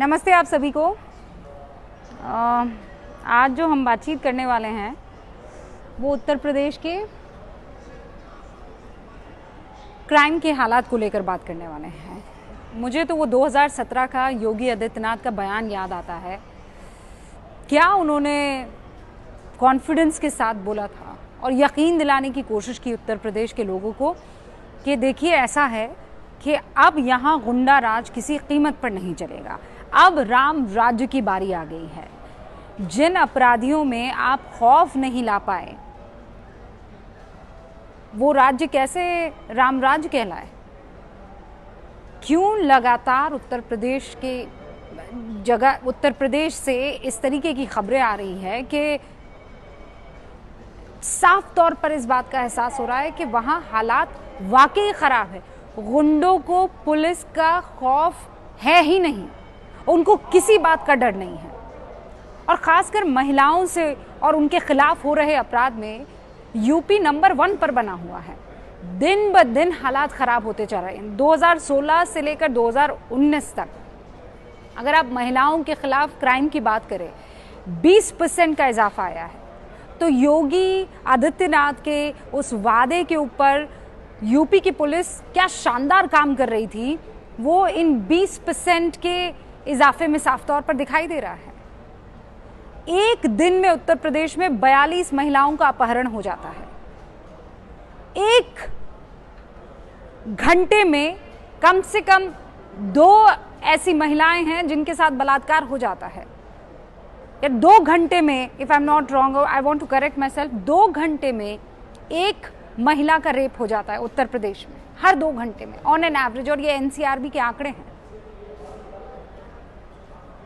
नमस्ते आप सभी को। आज जो हम बातचीत करने वाले हैं वो उत्तर प्रदेश के क्राइम के हालात को लेकर बात करने वाले हैं। मुझे तो वो 2017 का योगी आदित्यनाथ का बयान याद आता है। क्या उन्होंने कॉन्फिडेंस के साथ बोला था और यकीन दिलाने की कोशिश की उत्तर प्रदेश के लोगों को कि देखिए ऐसा है कि अब यहाँ गुंडा राज किसी कीमत पर नहीं चलेगा, अब राम राज्य की बारी आ गई है। जिन अपराधियों में आप खौफ नहीं ला पाए वो राज्य कैसे राम राज्य कहलाए? क्यों लगातार उत्तर प्रदेश से इस तरीके की खबरें आ रही है कि साफ तौर पर इस बात का एहसास हो रहा है कि वहां हालात वाकई खराब है। गुंडों को पुलिस का खौफ है ही नहीं, उनको किसी बात का डर नहीं है और खासकर महिलाओं से और उनके खिलाफ हो रहे अपराध में यूपी नंबर 1 पर बना हुआ है। दिन ब दिन हालात खराब होते चल रहे हैं। 2016 से लेकर 2019 तक अगर आप महिलाओं के खिलाफ क्राइम की बात करें 20% का इजाफा आया है। तो योगी आदित्यनाथ के उस वादे के ऊपर यूपी की पुलिस क्या शानदार काम कर रही थी वो इन 20% के इजाफे में साफ तौर पर दिखाई दे रहा है। एक दिन में उत्तर प्रदेश में 42 महिलाओं का अपहरण हो जाता है। एक घंटे में कम से कम 2 ऐसी महिलाएं हैं जिनके साथ बलात्कार हो जाता है। या 2 घंटे में, if I am not wrong, I want to correct myself, 2 घंटे में एक महिला का रेप हो जाता है उत्तर प्रदेश में, हर 2 घंटे में ऑन एन एवरेज। और ये एनसीआरबी के आंकड़े हैं।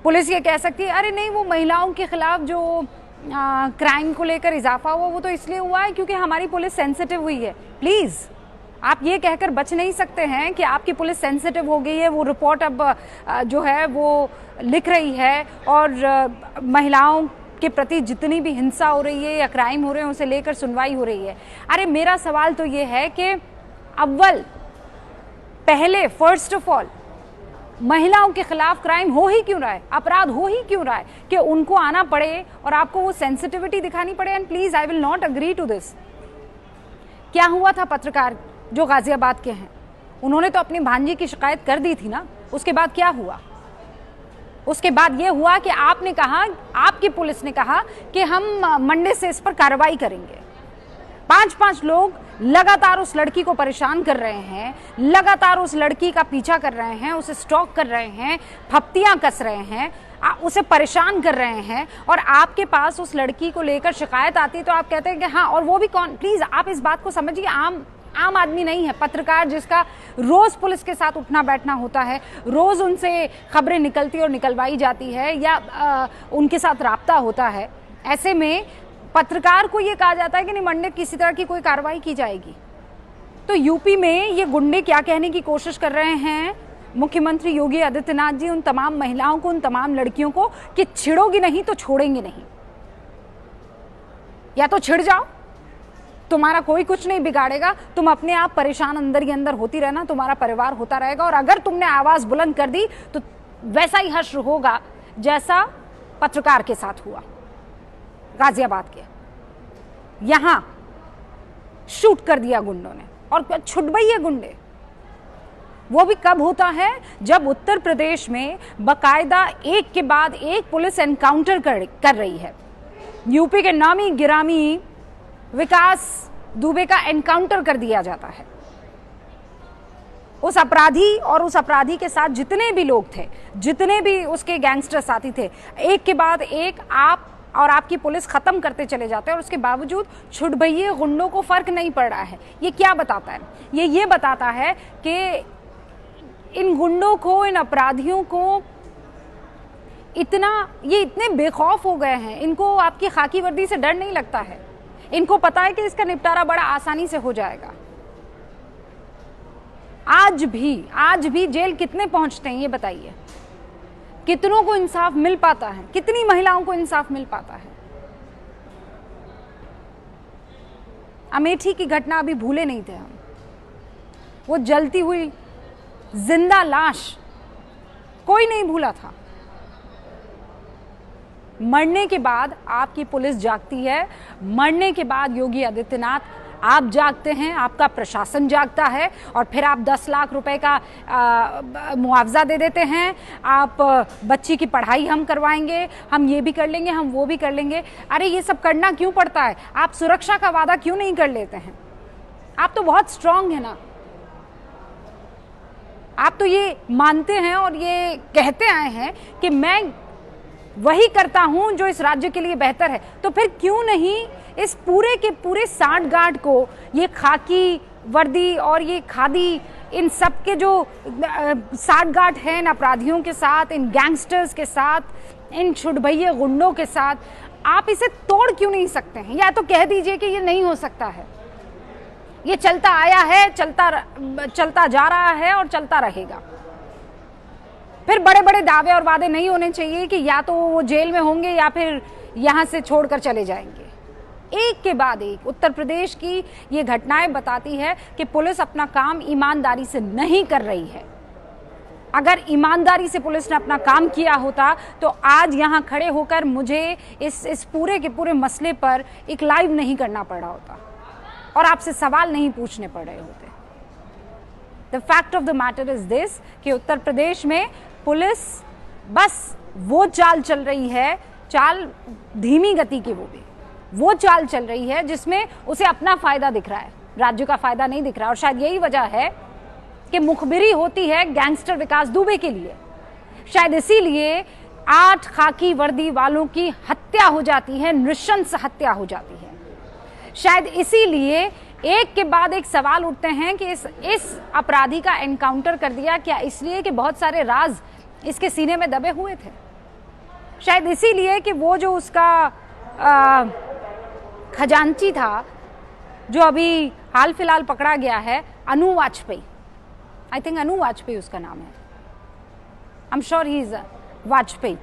पुलिस ये कह सकती है अरे नहीं, वो महिलाओं के खिलाफ जो क्राइम को लेकर इजाफा हुआ वो तो इसलिए हुआ है क्योंकि हमारी पुलिस सेंसिटिव हुई है। प्लीज आप ये कहकर बच नहीं सकते हैं कि आपकी पुलिस सेंसिटिव हो गई है। वो रिपोर्ट अब जो है वो लिख रही है और महिलाओं के प्रति जितनी भी हिंसा हो रही है या क्राइम हो रहे हैं उसे लेकर सुनवाई हो रही है। अरे मेरा सवाल तो ये है कि पहले फर्स्ट ऑफ ऑल महिलाओं के खिलाफ क्राइम हो ही क्यों रहा है, अपराध हो ही क्यों रहा है कि उनको आना पड़े और आपको वो सेंसिटिविटी दिखानी पड़े? And please I will not agree to this. क्या हुआ था पत्रकार जो गाजियाबाद के हैं, उन्होंने तो अपनी भांजी की शिकायत कर दी थी ना। उसके बाद क्या हुआ? उसके बाद ये हुआ कि आपने कहा, आपकी पुलिस ने कहा कि हम मंडे से इस पर कार्रवाई करेंगे। 5-5 लोग लगातार उस लड़की को परेशान कर रहे हैं, लगातार उस लड़की का पीछा कर रहे हैं, उसे स्टॉक कर रहे हैं, फप्तियां कस रहे हैं, उसे परेशान कर रहे हैं। और आपके पास उस लड़की को लेकर शिकायत आती है तो आप कहते हैं कि हाँ, और वो भी कौन? प्लीज आप इस बात को समझिए, आम आदमी नहीं है, पत्रकार जिसका रोज पुलिस के साथ उठना बैठना होता है, रोज उनसे खबरें निकलती और निकलवाई जाती है या उनके साथ राब्ता होता है। ऐसे में पत्रकार को ये कहा जाता है कि नहीं, मंडे किसी तरह की कोई कार्रवाई की जाएगी। तो यूपी में ये गुंडे क्या कहने की कोशिश कर रहे हैं मुख्यमंत्री योगी आदित्यनाथ जी उन तमाम महिलाओं को, उन तमाम लड़कियों को कि छिड़ोगी नहीं तो छोड़ेंगे नहीं। या तो छिड़ जाओ, तुम्हारा कोई कुछ नहीं बिगाड़ेगा, तुम अपने आप परेशान अंदर ही अंदर होती रहना, तुम्हारा परिवार होता रहेगा। और अगर तुमने आवाज बुलंद कर दी तो वैसा ही हश्र होगा जैसा पत्रकार के साथ हुआ गाजियाबाद के। यहां शूट कर दिया गुंडों ने और छुटबैये गुंडे। वो भी कब होता है? जब उत्तर प्रदेश में बकायदा एक के बाद एक पुलिस एनकाउंटर कर रही है। यूपी के नामी गिरामी विकास दुबे का एनकाउंटर कर दिया जाता है। उस अपराधी और उस अपराधी के साथ जितने भी लोग थे, जितने भी उसके गैंगस्टर साथी थे, एक के बाद एक आप और आपकी पुलिस खत्म करते चले जाते हैं। और उसके बावजूद छुटभैये गुंडों को फर्क नहीं पड़ रहा है। ये क्या बताता है? ये बताता है कि इन गुंडों को, इन अपराधियों को ये इतने बेखौफ हो गए हैं, इनको आपकी खाकी वर्दी से डर नहीं लगता है। इनको पता है कि इसका निपटारा बड़ा आसानी से हो जाएगा। आज भी जेल कितने पहुंचते हैं ये बताइए? कितनों को इंसाफ मिल पाता है? कितनी महिलाओं को इंसाफ मिल पाता है? अमेठी की घटना अभी भूले नहीं थे हम। वो जलती हुई जिंदा लाश कोई नहीं भूला था। मरने के बाद आपकी पुलिस जागती है, मरने के बाद योगी आदित्यनाथ आप जागते हैं, आपका प्रशासन जागता है और फिर आप 10 लाख रुपए का मुआवजा दे देते हैं। आप बच्ची की पढ़ाई हम करवाएंगे, हम ये भी कर लेंगे, हम वो भी कर लेंगे। अरे ये सब करना क्यों पड़ता है? आप सुरक्षा का वादा क्यों नहीं कर लेते हैं? आप तो बहुत स्ट्रांग है ना, आप तो ये मानते हैं और ये कहते आए हैं कि मैं वही करता हूं जो इस राज्य के लिए बेहतर है। तो फिर क्यों नहीं इस पूरे के पूरे सांठगांठ को, ये खाकी वर्दी और ये खादी, इन सब के जो सांठगांठ है इन अपराधियों के साथ, इन गैंगस्टर्स के साथ, इन छुटभैये गुंडों के साथ, आप इसे तोड़ क्यों नहीं सकते हैं? या तो कह दीजिए कि ये नहीं हो सकता है, ये चलता आया है, चलता जा रहा है और चलता रहेगा। फिर बड़े बड़े दावे और वादे नहीं होने चाहिए कि या तो वो जेल में होंगे या फिर यहां से छोड़कर चले जाएंगे। एक के बाद एक उत्तर प्रदेश की ये घटनाएं बताती है कि पुलिस अपना काम ईमानदारी से नहीं कर रही है। अगर ईमानदारी से पुलिस ने अपना काम किया होता तो आज यहां खड़े होकर मुझे इस पूरे के पूरे मसले पर एक लाइव नहीं करना पड़ा होता और आपसे सवाल नहीं पूछने पड़ रहे होते। The fact of the matter is this कि उत्तर प्रदेश में पुलिस बस वो चाल चल रही है, चाल धीमी गति की, वो चाल चल रही है जिसमें उसे अपना फायदा दिख रहा है, राज्य का फायदा नहीं दिख रहा। और शायद यही वजह है कि मुखबिरी होती है गैंगस्टर विकास दुबे के लिए। शायद इसीलिए 8 खाकी वर्दी वालों की हत्या हो जाती है, नृशंस हत्या हो जाती है। शायद इसीलिए एक के बाद एक सवाल उठते हैं कि इस अपराधी का एनकाउंटर कर दिया क्या इसलिए कि बहुत सारे राज इसके सीने में दबे हुए थे? शायद इसीलिए कि वो जो उसका खजांची था, जो अभी हाल फिलहाल पकड़ा गया है, अनु वाजपेयी, आई थिंक अनु वाजपेयी उसका नाम है, I am sure he is Vajpayee.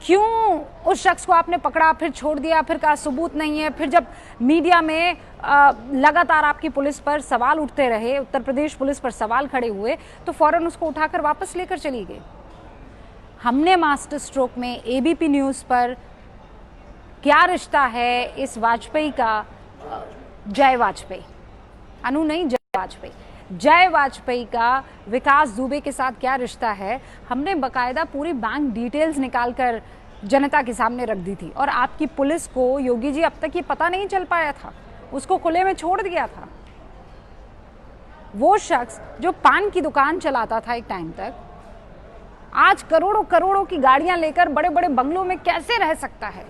क्यों उस शख्स को आपने पकड़ा, फिर छोड़ दिया, फिर कहा सबूत नहीं है? फिर जब मीडिया में लगातार आपकी पुलिस पर सवाल उठते रहे, उत्तर प्रदेश पुलिस पर सवाल खड़े हुए, तो फौरन उसको उठाकर वापस लेकर चली गई। हमने मास्टर स्ट्रोक में एबीपी न्यूज़ पर क्या रिश्ता है इस वाजपेयी का, जय वाजपेयी, अनु नहीं जय वाजपेयी, जय वाजपेयी का विकास दुबे के साथ क्या रिश्ता है, हमने बकायदा पूरी बैंक डिटेल्स निकालकर जनता के सामने रख दी थी। और आपकी पुलिस को योगी जी अब तक ये पता नहीं चल पाया था, उसको खुले में छोड़ दिया था। वो शख्स जो पान की दुकान चलाता था एक टाइम तक, आज करोड़ों करोड़ों की गाड़ियां लेकर बड़े बड़े बंगलों में कैसे रह सकता है?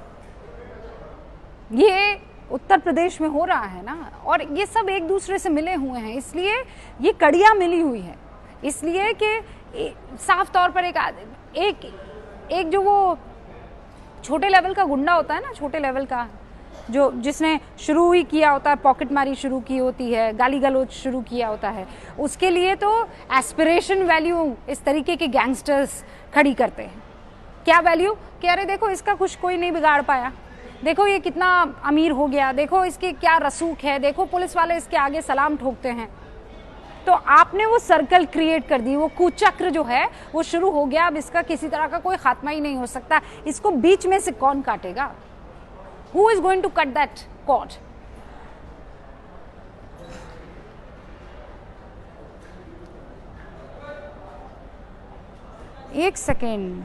ये उत्तर प्रदेश में हो रहा है ना। और ये सब एक दूसरे से मिले हुए हैं, इसलिए ये कड़ियां मिली हुई है, इसलिए कि साफ तौर पर एक जो वो छोटे लेवल का गुंडा होता है ना, छोटे लेवल का जो जिसने शुरू ही किया होता है, पॉकेटमारी शुरू की होती है, गाली गलौज शुरू किया होता है, उसके लिए तो एस्पिरेशन वैल्यू इस तरीके के गैंगस्टर्स खड़ी करते हैं। क्या वैल्यू? कि अरे देखो इसका कुछ कोई नहीं बिगाड़ पाया, देखो ये कितना अमीर हो गया, देखो इसकी क्या रसूख है, देखो पुलिस वाले इसके आगे सलाम ठोकते हैं। तो आपने वो सर्कल क्रिएट कर दी, वो कुचक्र जो है वो शुरू हो गया। अब इसका किसी तरह का कोई खात्मा ही नहीं हो सकता। इसको बीच में से कौन काटेगा? Who is going to cut that cord? एक सेकेंड,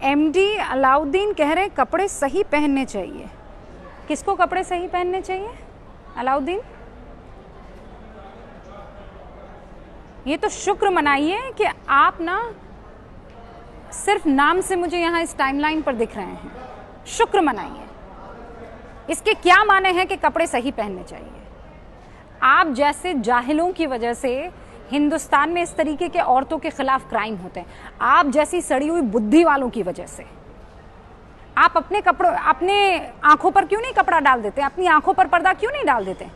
एमडी अलाउद्दीन कह रहे कपड़े सही पहनने चाहिए। किसको कपड़े सही पहनने चाहिए? अलाउद्दीन, ये तो शुक्र मनाइए कि आप ना सिर्फ नाम से मुझे यहाँ इस टाइमलाइन पर दिख रहे हैं। शुक्र मनाइए। इसके क्या माने हैं कि कपड़े सही पहनने चाहिए? आप जैसे जाहिलों की वजह से हिंदुस्तान में इस तरीके के औरतों के खिलाफ क्राइम होते हैं। आप जैसी सड़ी हुई बुद्धि वालों की वजह से आप अपने कपड़ों, अपने आंखों पर क्यों नहीं कपड़ा डाल देते? अपनी आंखों पर पर्दा क्यों नहीं डाल देते?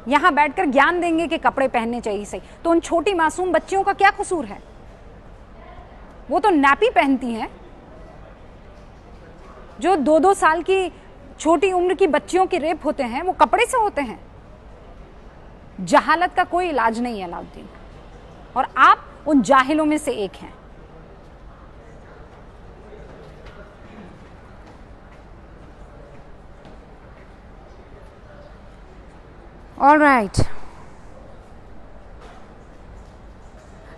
यहां बैठकर ज्ञान देंगे कि कपड़े पहनने चाहिए सही, तो उन छोटी मासूम बच्चियों का क्या कसूर है? वो तो नैपी पहनती हैं। जो 2-2 साल की छोटी उम्र की बच्चियों के रेप होते हैं वो कपड़े से होते हैं। जहालत का कोई इलाज नहीं है अलाउद्दीन, और आप उन जाहिलों में से एक हैं। ऑल राइट,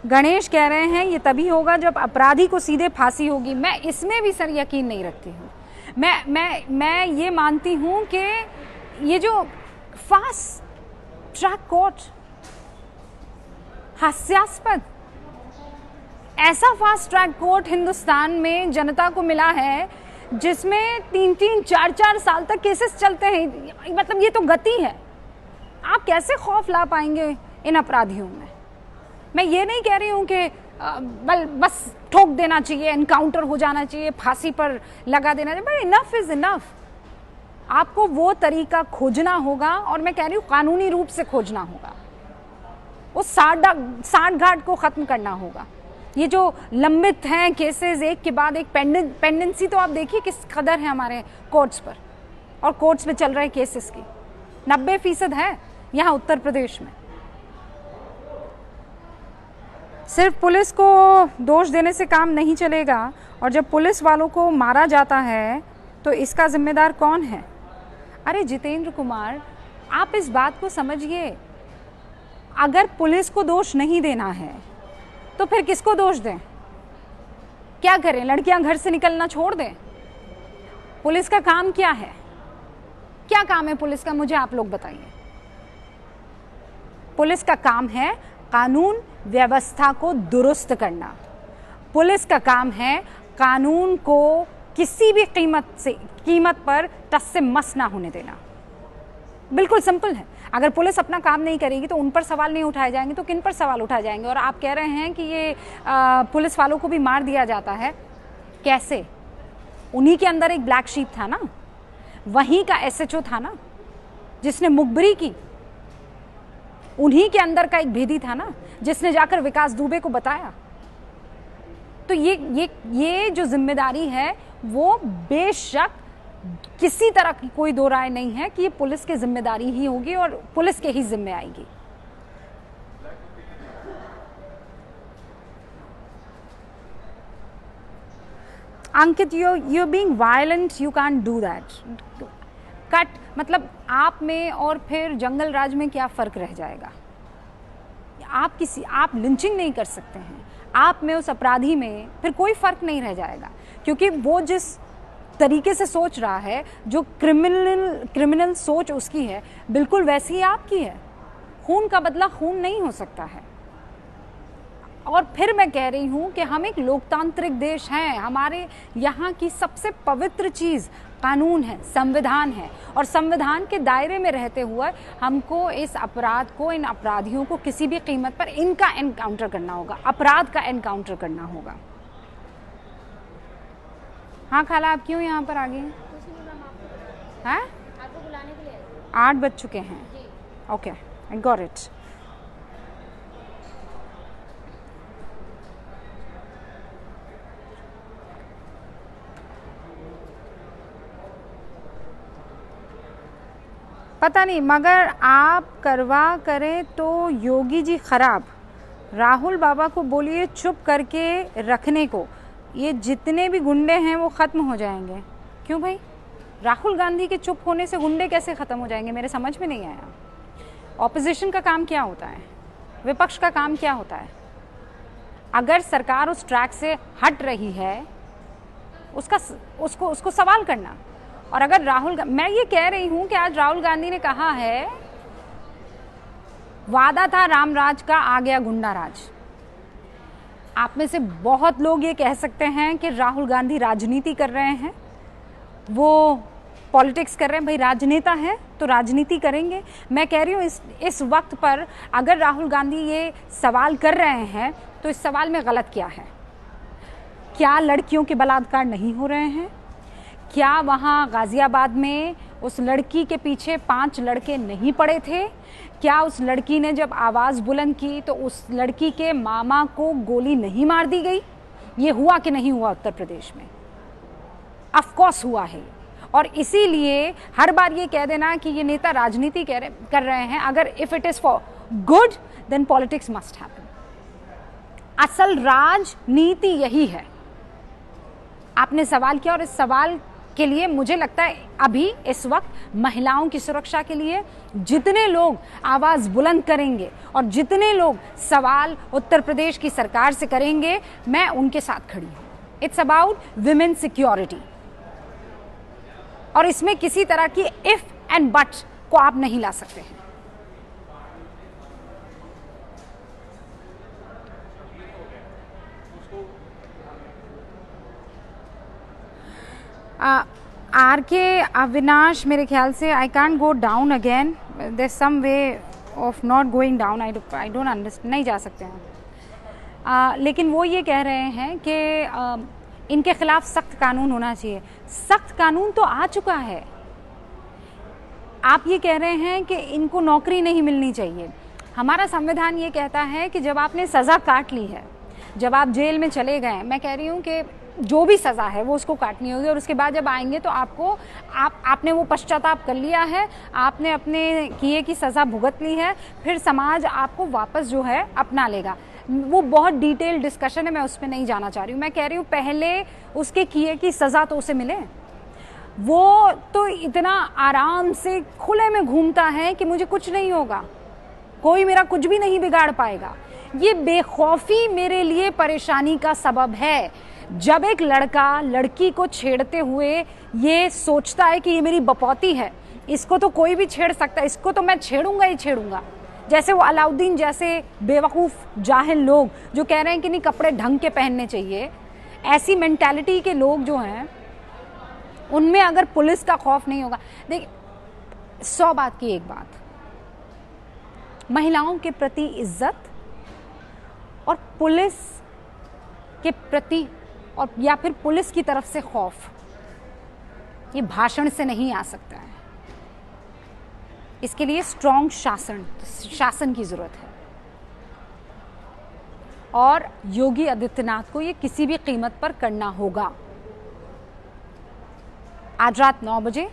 गणेश कह रहे हैं ये तभी होगा जब अपराधी को सीधे फांसी होगी। मैं इसमें भी सर यकीन नहीं रखती हूँ। मैं ये मानती हूँ कि ये जो फास्ट ट्रैक कोर्ट, हास्यास्पद, ऐसा फास्ट ट्रैक कोर्ट हिंदुस्तान में जनता को मिला है जिसमें 3-3, 4-4 साल तक केसेस चलते हैं। मतलब ये तो गति है। आप कैसे खौफ ला पाएंगे इन अपराधियों में? मैं ये नहीं कह रही हूँ कि बस ठोक देना चाहिए, एनकाउंटर हो जाना चाहिए, फांसी पर लगा देना चाहिए, बट इनफ इज इनफ। आपको वो तरीका खोजना होगा, और मैं कह रही हूँ कानूनी रूप से खोजना होगा। उस साठ घाट को खत्म करना होगा। ये जो लंबित हैं केसेस, एक के बाद एक पेंडेंसी, तो आप देखिए किस कदर है हमारे कोर्ट्स पर, और कोर्ट्स में चल रहे केसेस की 90% है यहाँ उत्तर प्रदेश में। सिर्फ पुलिस को दोष देने से काम नहीं चलेगा, और जब पुलिस वालों को मारा जाता है तो इसका जिम्मेदार कौन है? अरे जितेंद्र कुमार, आप इस बात को समझिए। अगर पुलिस को दोष नहीं देना है तो फिर किसको दोष दें? क्या करें? लड़कियां घर से निकलना छोड़ दें? पुलिस का काम क्या है? क्या काम है पुलिस का? मुझे आप लोग बताइए। पुलिस का काम है कानून व्यवस्था को दुरुस्त करना। पुलिस का काम है कानून को किसी भी कीमत पर टस से मस ना होने देना। बिल्कुल सिंपल है। अगर पुलिस अपना काम नहीं करेगी तो उन पर सवाल नहीं उठाए जाएंगे, तो किन पर सवाल उठाए जाएंगे? और आप कह रहे हैं कि ये पुलिस वालों को भी मार दिया जाता है। कैसे? उन्हीं के अंदर एक ब्लैक शीप था ना, वहीं का SHO था ना जिसने मुखबिरी की, उन्हीं के अंदर का एक भेदी था ना जिसने जाकर विकास दुबे को बताया। तो ये जो जिम्मेदारी है वो बेशक किसी तरह की कोई दो राय नहीं है कि ये पुलिस की जिम्मेदारी ही होगी और पुलिस के ही जिम्मे आएगी। अंकित, you're being violent, you can't do that. Cut मतलब आप में और फिर जंगल राज में क्या फ़र्क रह जाएगा? आप लिंचिंग नहीं कर सकते हैं। आप में उस अपराधी में फिर कोई फ़र्क नहीं रह जाएगा, क्योंकि वो जिस तरीके से सोच रहा है, जो क्रिमिनल सोच उसकी है, बिल्कुल वैसी ही आपकी है। खून का बदला खून नहीं हो सकता है। और फिर मैं कह रही हूँ कि हम एक लोकतांत्रिक देश हैं। हमारे यहाँ की सबसे पवित्र चीज़ कानून है, संविधान है, और संविधान के दायरे में रहते हुए हमको इस अपराध को, इन अपराधियों को किसी भी कीमत पर इनका एनकाउंटर करना होगा, अपराध का एनकाउंटर करना होगा। हाँ खाला, आप क्यों यहाँ पर आ गए हैं? आपको बुलाने के लिए 8 बज चुके हैं। Okay, I got it. पता नहीं, मगर आप करवा करें तो योगी जी खराब। राहुल बाबा को बोलिए चुप करके रखने को। ये जितने भी गुंडे हैं वो ख़त्म हो जाएंगे। क्यों भाई? राहुल गांधी के चुप होने से गुंडे कैसे ख़त्म हो जाएंगे? मेरे समझ में नहीं आया। ऑपोजिशन का काम क्या होता है? विपक्ष का काम क्या होता है? अगर सरकार उस ट्रैक से हट रही है, उसको सवाल करना। और अगर मैं ये कह रही हूँ कि आज राहुल गांधी ने कहा है, वादा था रामराज का, आ गया गुंडा राज। आप में से बहुत लोग ये कह सकते हैं कि राहुल गांधी राजनीति कर रहे हैं, वो पॉलिटिक्स कर रहे हैं। भाई राजनेता है तो राजनीति करेंगे। मैं कह रही हूँ इस वक्त पर अगर राहुल गांधी ये सवाल कर रहे हैं तो इस सवाल में गलत क्या है? क्या लड़कियों के बलात्कार नहीं हो रहे हैं? क्या वहाँ गाजियाबाद में उस लड़की के पीछे 5 लड़के नहीं पड़े थे? क्या उस लड़की ने जब आवाज़ बुलंद की तो उस लड़की के मामा को गोली नहीं मार दी गई? ये हुआ कि नहीं हुआ उत्तर प्रदेश में? ऑफ कोर्स हुआ है। और इसीलिए हर बार ये कह देना कि ये नेता राजनीति कर रहे हैं, अगर if it is for good then politics must happen. असल राजनीति यही है। आपने सवाल किया और इस सवाल के लिए मुझे लगता है अभी इस वक्त महिलाओं की सुरक्षा के लिए जितने लोग आवाज बुलंद करेंगे और जितने लोग सवाल उत्तर प्रदेश की सरकार से करेंगे, मैं उनके साथ खड़ी हूं। इट्स अबाउट विमेन सिक्योरिटी, और इसमें किसी तरह की इफ एंड बट को आप नहीं ला सकते हैं। आर के अविनाश, मेरे ख्याल से I can't go down again, there some way of not going down, I don't understand, नहीं जा सकते हैं। लेकिन वो ये कह रहे हैं कि इनके खिलाफ सख्त कानून होना चाहिए। सख्त कानून तो आ चुका है। आप ये कह रहे हैं कि इनको नौकरी नहीं मिलनी चाहिए। हमारा संविधान ये कहता है कि जब आपने सज़ा काट ली है, जब आप जेल में चले गए, मैं कह रही हूँ कि जो भी सज़ा है वो उसको काटनी होगी, और उसके बाद जब आएंगे तो आपने वो पश्चाताप कर लिया है, आपने अपने किए की सज़ा भुगत ली है, फिर समाज आपको वापस जो है अपना लेगा। वो बहुत डिटेल डिस्कशन है, मैं उस पर नहीं जाना चाह रही हूँ। मैं कह रही हूँ पहले उसके किए की सज़ा तो उसे मिले। वो तो इतना आराम से खुले में घूमता है कि मुझे कुछ नहीं होगा, कोई मेरा कुछ भी नहीं बिगाड़ पाएगा। ये बेखौफी मेरे लिए परेशानी का सबब है। जब एक लड़का लड़की को छेड़ते हुए ये सोचता है कि ये मेरी बपौती है, इसको तो कोई भी छेड़ सकता है, इसको तो मैं छेड़ूंगा ही छेड़ूंगा। जैसे वो अलाउद्दीन जैसे बेवकूफ़ जाहिल लोग जो कह रहे हैं कि नहीं कपड़े ढंग के पहनने चाहिए, ऐसी मेंटालिटी के लोग जो हैं उनमें अगर पुलिस का खौफ नहीं होगा। देखिए, 100 बात की एक बात, महिलाओं के प्रति इज्जत और पुलिस के प्रति और या फिर पुलिस की तरफ से खौफ, ये भाषण से नहीं आ सकता है। इसके लिए स्ट्रॉन्ग शासन की जरूरत है, और योगी आदित्यनाथ को ये किसी भी कीमत पर करना होगा। आज रात 9 बजे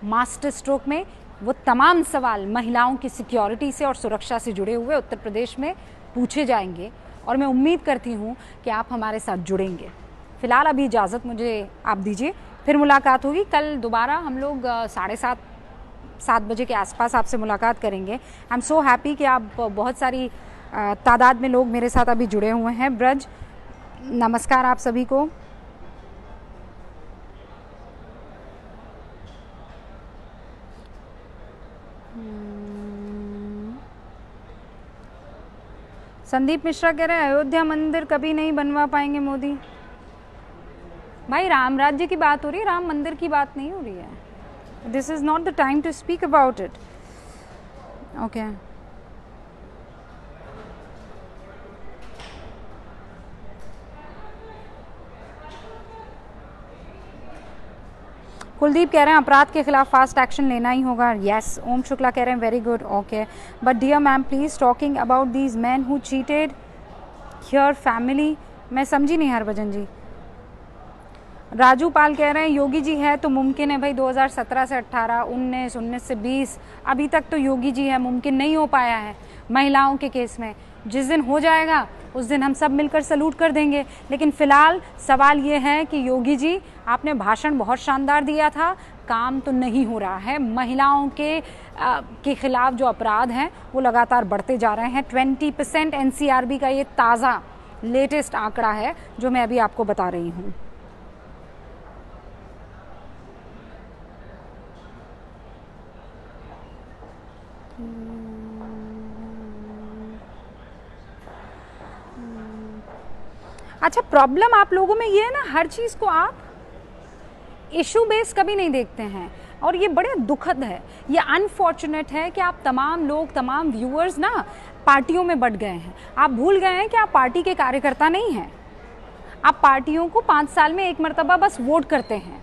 मास्टर स्ट्रोक में वो तमाम सवाल महिलाओं की सिक्योरिटी से और सुरक्षा से जुड़े हुए उत्तर प्रदेश में पूछे जाएंगे, और मैं उम्मीद करती हूँ कि आप हमारे साथ जुड़ेंगे। फिलहाल अभी इजाज़त मुझे आप दीजिए, फिर मुलाकात होगी कल दोबारा। हम लोग 7:30 बजे के आसपास आपसे मुलाकात करेंगे। आई एम सो हैप्पी कि आप बहुत सारी तादाद में लोग मेरे साथ अभी जुड़े हुए हैं। ब्रज, नमस्कार आप सभी को। संदीप मिश्रा कह रहे हैं अयोध्या मंदिर कभी नहीं बनवा पाएंगे मोदी। भाई, राम राज्य की बात हो रही है, राम मंदिर की बात नहीं हो रही है। This is not the time to speak about it. Okay, Kuldeep कह रहे हैं अपराध के खिलाफ फास्ट एक्शन लेना ही होगा। यस। ओम शुक्ला कह रहे हैं very good. Okay, but dear ma'am please talking about these man who cheated your family. मैं समझी नहीं हरभजन जी। राजू पाल कह रहे हैं योगी जी है तो मुमकिन है। भाई, 2017 से 18, 19 से 20, अभी तक तो योगी जी है, मुमकिन नहीं हो पाया है महिलाओं के केस में। जिस दिन हो जाएगा उस दिन हम सब मिलकर सलूट कर देंगे। लेकिन फिलहाल सवाल ये है कि योगी जी, आपने भाषण बहुत शानदार दिया था, काम तो नहीं हो रहा है। महिलाओं के खिलाफ जो अपराध हैं वो लगातार बढ़ते जा रहे हैं। 20% NCRB का ये ताज़ा लेटेस्ट आंकड़ा है जो मैं अभी आपको बता रही हूँ। अच्छा, प्रॉब्लम आप लोगों में ये है ना, हर चीज़ को आप इशू बेस कभी नहीं देखते हैं, और ये बड़े दुखद है, ये अनफॉर्चुनेट है कि आप तमाम लोग, तमाम व्यूअर्स ना पार्टियों में बट गए हैं। आप भूल गए हैं कि आप पार्टी के कार्यकर्ता नहीं हैं। आप पार्टियों को 5 साल में एक मरतबा बस वोट करते हैं।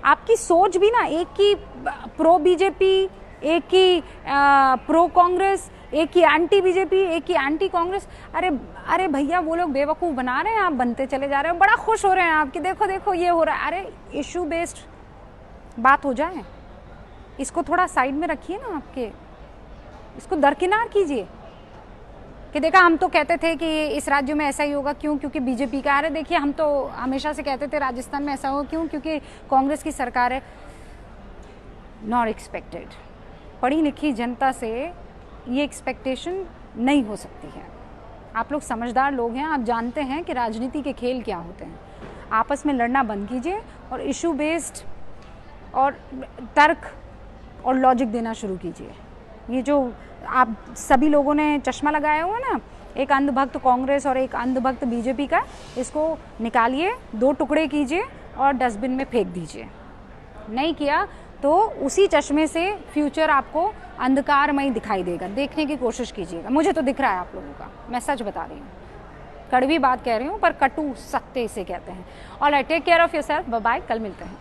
आपकी सोच भी ना एक की प्रो बीजेपी, एक की प्रो कांग्रेस, एक की एंटी बीजेपी, एक की एंटी कांग्रेस। अरे भैया, वो लोग बेवकूफ़ बना रहे हैं, आप बनते चले जा रहे हो। बड़ा खुश हो रहे हैं आप कि देखो देखो ये हो रहा है। अरे इशू बेस्ड बात हो जाए, इसको थोड़ा साइड में रखिए ना, आपके इसको दरकिनार कीजिए। कि देखा हम तो कहते थे कि इस राज्य में ऐसा ही होगा, क्यों? क्योंकि बीजेपी का। अरे देखिए हम तो हमेशा से कहते थे राजस्थान में ऐसा होगा, क्यों? क्योंकि कांग्रेस की सरकार है। Not expected. पढ़ी लिखी जनता से ये एक्सपेक्टेशन नहीं हो सकती है। आप लोग समझदार लोग हैं, आप जानते हैं कि राजनीति के खेल क्या होते हैं। आपस में लड़ना बंद कीजिए और इशू बेस्ड और तर्क और लॉजिक देना शुरू कीजिए। ये जो आप सभी लोगों ने चश्मा लगाया हुआ ना, एक अंधभक्त कांग्रेस और एक अंधभक्त बीजेपी का, इसको निकालिए, 2 टुकड़े कीजिए और डस्टबिन में फेंक दीजिए। नहीं किया तो उसी चश्मे से फ्यूचर आपको अंधकारमय दिखाई देगा। देखने की कोशिश कीजिएगा। मुझे तो दिख रहा है आप लोगों का, मैं सच बता रही हूँ। कड़वी बात कह रही हूँ पर कटु सत्य इसे कहते हैं। Alright, take care of yourself, bye bye, कल मिलते हैं।